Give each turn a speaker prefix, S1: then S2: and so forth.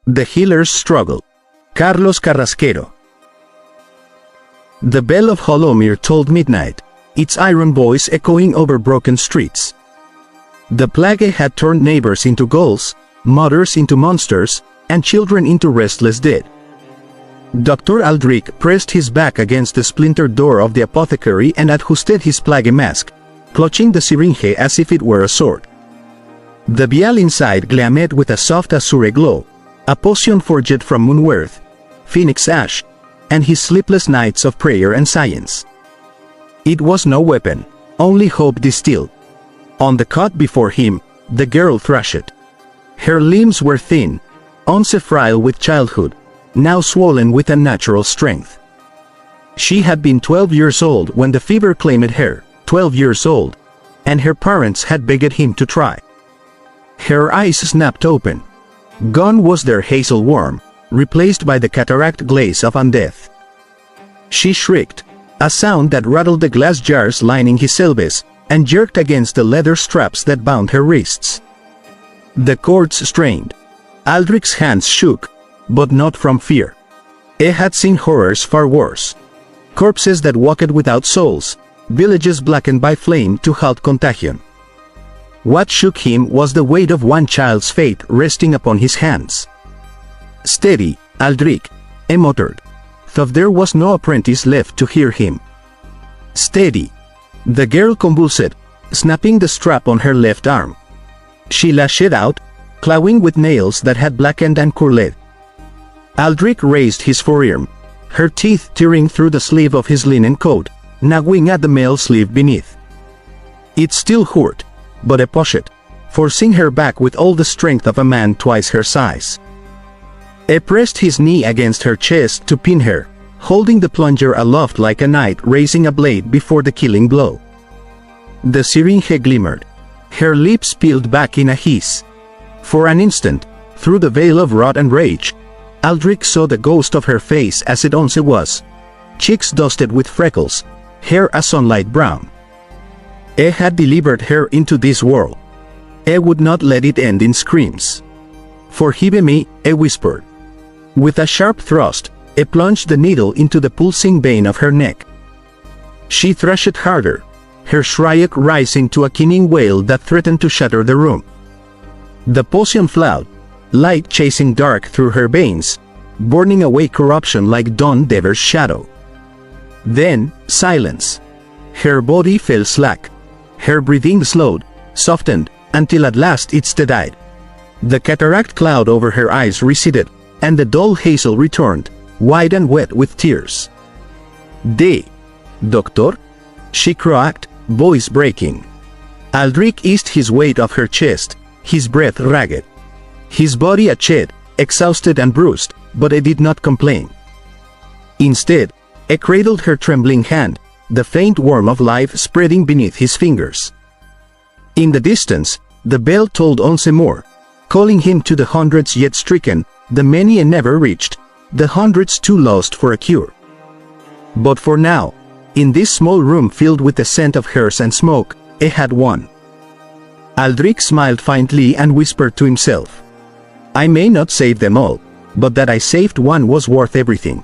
S1: The Healer's Struggle. Carlos Carrasquero. The bell of Hollowmere tolled midnight, its iron voice echoing over broken streets. The plague had turned neighbors into ghouls, mothers into monsters, and children into restless dead. Dr. Aldrich pressed his back against the splintered door of the apothecary and adjusted his plague mask, clutching the syringe as if it were a sword. The vial inside gleamed with a soft azure glow, a potion forged from moonworth, phoenix ash, and his sleepless nights of prayer and science. It was no weapon, only hope distilled. On the cot before him, the girl thrashed. Her limbs were thin, once frail with childhood, now swollen with unnatural strength. She had been 12 years old when the fever claimed her, 12 years old, and her parents had begged him to try. Her eyes snapped open. Gone was their hazel worm, replaced by the cataract glaze of undeath. She shrieked, a sound that rattled the glass jars lining his pelvis, and jerked against the leather straps that bound her wrists. The cords strained. Aldrich's hands shook, but not from fear. He had seen horrors far worse. Corpses that walked without souls, villages blackened by flame to halt contagion. What shook him was the weight of one child's fate resting upon his hands. "Steady, Aldrich," he muttered, though there was no apprentice left to hear him. "Steady." The girl convulsed, snapping the strap on her left arm. She lashed out, clawing with nails that had blackened and curled. Aldrich raised his forearm, her teeth tearing through the sleeve of his linen coat, gnawing at the mail sleeve beneath. It still hurt, but he pushed, forcing her back with all the strength of a man twice her size. He pressed his knee against her chest to pin her, holding the plunger aloft like a knight raising a blade before the killing blow. The syringe glimmered. Her lips peeled back in a hiss. For an instant, through the veil of wrath and rage, Aldrich saw the ghost of her face as it once was, cheeks dusted with freckles, hair a sunlight brown. He had delivered her into this world. He would not let it end in screams. "Forgive me," he whispered. With a sharp thrust, he plunged the needle into the pulsing vein of her neck. She thrashed harder, her shriek rising to a keening wail that threatened to shatter the room. The potion flowed, light chasing dark through her veins, burning away corruption like dawn devours shadow. Then, silence. Her body fell slack. Her breathing slowed, softened, until at last it steadied. The cataract cloud over her eyes receded, and the dull hazel returned, wide and wet with tears. Doctor?" she croaked, voice breaking. Aldrich eased his weight off her chest, his breath ragged. His body ached, exhausted and bruised, but he did not complain. Instead, he cradled her trembling hand, the faint warmth of life spreading beneath his fingers. In the distance, the bell tolled once more, calling him to the hundreds yet stricken, the many and never reached, the hundreds too lost for a cure. But for now, in this small room filled with the scent of hearse and smoke, he had won. Aldrich smiled faintly and whispered to himself, "I may not save them all, but that I saved one was worth everything."